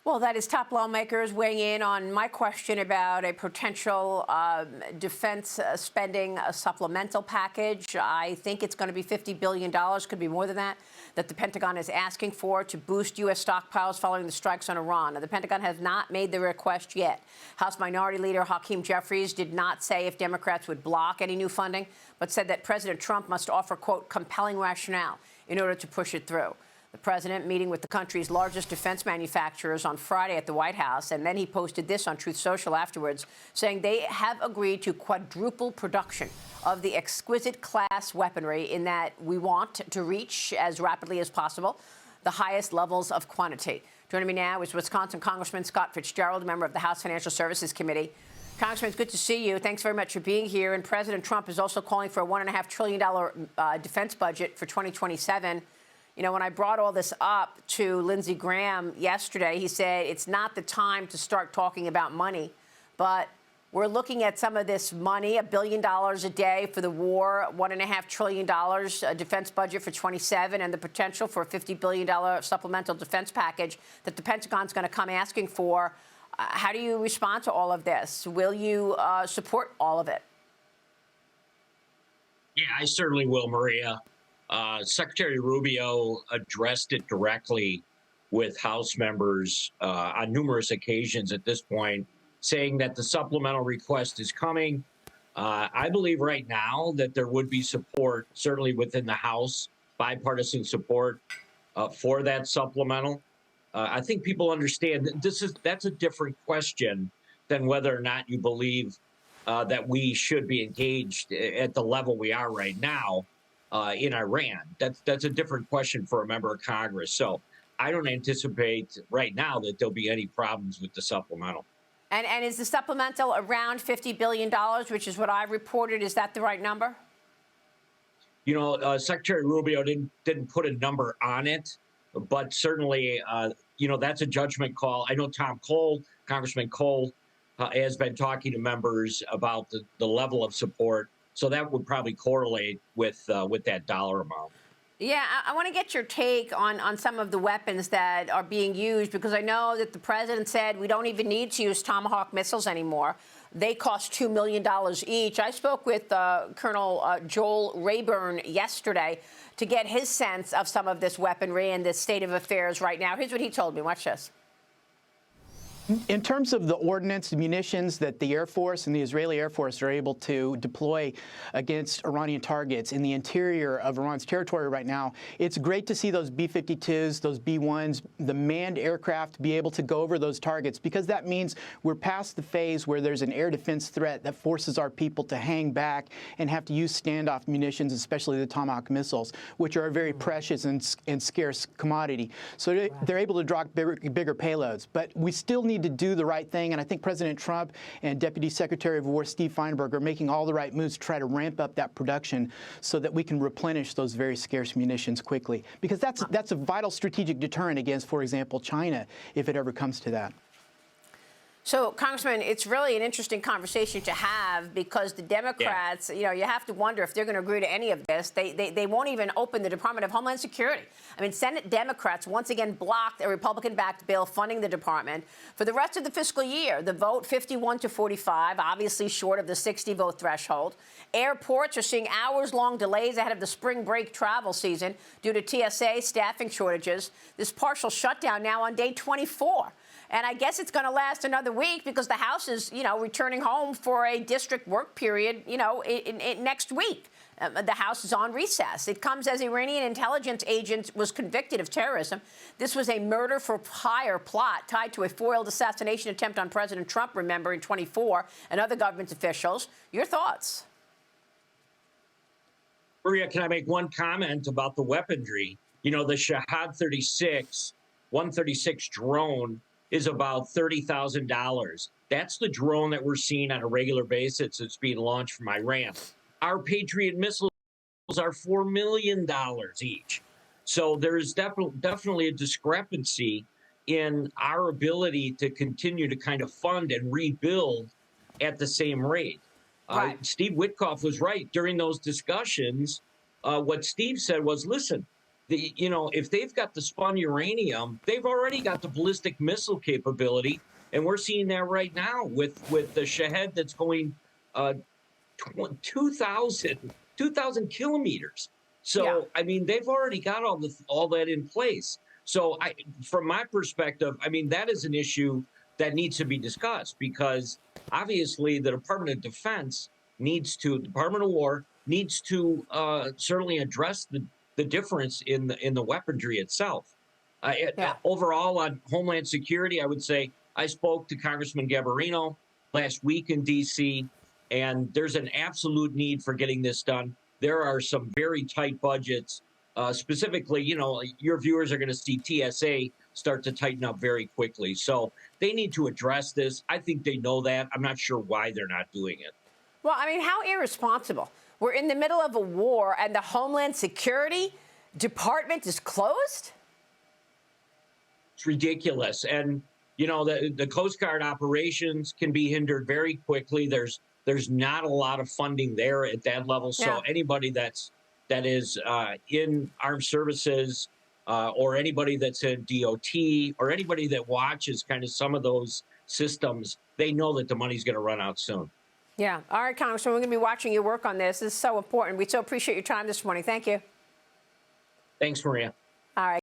Well, that is top lawmakers weighing in on my question about a potential defense spending supplemental package. I think it's going to be $50 billion, could be more than that the Pentagon is asking for to boost U.S. stockpiles following the strikes on Iran. Now, the Pentagon has not made the request yet. House Minority Leader Hakeem Jeffries did not say if Democrats would block any new funding, but said that President Trump must offer, quote, compelling rationale in order to push it through. The president meeting with the country's largest defense manufacturers on Friday at the White House, and then he posted this on Truth Social afterwards, saying they have agreed to quadruple production of the exquisite class weaponry in that we want to reach as rapidly as possible the highest levels of quantity. Joining me now is Wisconsin Congressman Scott Fitzgerald, a member of the House Financial Services Committee. Congressman, it's good to see you. Thanks very much for being here. And President Trump is also calling for a $1.5 trillion defense budget for 2027. You know, when I brought all this up to Lindsey Graham yesterday, he said it's not the time to start talking about money, but we're looking at some of this money, $1 billion a day for the war, $1.5 trillion defense budget for 27, and the potential for a $50 billion supplemental defense package that the Pentagon's going to come asking for. How do you respond to all of this? Will you support all of it? Yeah, I certainly will, Maria. Secretary Rubio addressed it directly with House members on numerous occasions at this point, saying that the supplemental request is coming. I believe right now that there would be support, certainly within the House, bipartisan support for that supplemental. I think people understand that that's a different question than whether or not you believe that we should be engaged at the level we are right now. In Iran. That's a different question for a member of Congress. So I don't anticipate right now that there'll be any problems with the supplemental. And is the supplemental around $50 billion, which is what I reported? Is that the right number? You know, Secretary Rubio didn't put a number on it, but certainly, you know, that's a judgment call. I know Congressman Cole, has been talking to members about the level of support. So that would probably correlate with that dollar amount. Yeah, I want to get your take on some of the weapons that are being used, because I know that the president said we don't even need to use Tomahawk missiles anymore. They cost $2 million each. I spoke with Colonel Joel Rayburn yesterday to get his sense of some of this weaponry and the state of affairs right now. Here's what he told me. Watch this. In terms of the ordnance, the munitions that the Air Force and the Israeli Air Force are able to deploy against Iranian targets in the interior of Iran's territory right now, it's great to see those B-52s, those B-1s, the manned aircraft be able to go over those targets, because that means we're past the phase where there's an air defense threat that forces our people to hang back and have to use standoff munitions, especially the Tomahawk missiles, which are a very precious and scarce commodity. So they're able to drop bigger payloads. But we still need to do the right thing, and I think President Trump and Deputy Secretary of War Steve Feinberg are making all the right moves to try to ramp up that production so that we can replenish those very scarce munitions quickly, because that's a vital strategic deterrent against, for example, China, if it ever comes to that. So, Congressman, it's really an interesting conversation to have, because the Democrats, you know, you have to wonder if they're going to agree to any of this. They won't even open the Department of Homeland Security. I mean, Senate Democrats once again blocked a Republican-backed bill funding the department for the rest of the fiscal year. The vote 51-45, obviously short of the 60-vote threshold. Airports are seeing hours-long delays ahead of the spring break travel season due to TSA staffing shortages. This partial shutdown now on day 24. And I guess it's going to last another week, because the House is, you know, returning home for a district work period, you know, next week. The House is on recess. It comes as Iranian intelligence agent was convicted of terrorism. This was a murder for hire plot tied to a foiled assassination attempt on President Trump, remember, in 24, and other government officials. Your thoughts? Maria, can I make one comment about the weaponry? You know, the Shahad 36, 136 drone is about $30,000. That's the drone that we're seeing on a regular basis that's being launched from Iran. Our Patriot missiles are $4 million each. So there's definitely a discrepancy in our ability to continue to kind of fund and rebuild at the same rate. Right. Steve Witkoff was right during those discussions. What Steve said was, listen, if they've got the spun uranium, they've already got the ballistic missile capability, and we're seeing that right now with the Shahed that's going uh, 2,000 kilometers. Yeah. So I mean, they've already got all that in place. So from my perspective, I mean, that is an issue that needs to be discussed because obviously the Department of Defense Department of War needs to certainly address the difference in the weaponry itself. Yeah. Overall, on Homeland Security, I would say I spoke to Congressman Gabarino last week in D.C., and there's an absolute need for getting this done. There are some very tight budgets. Specifically, your viewers are going to see TSA start to tighten up very quickly. So they need to address this. I think they know that. I'm not sure why they're not doing it. Well, I mean, how irresponsible. We're in the middle of a war and the Homeland Security Department is closed? It's ridiculous. And, the Coast Guard operations can be hindered very quickly. There's not a lot of funding there at that level. So anybody that is in armed services or anybody that's in DOT or anybody that watches kind of some of those systems, they know that the money's going to run out soon. Yeah. All right, Congressman, we're going to be watching your work on this. This is so important. We so appreciate your time this morning. Thank you. Thanks, Maria. All right.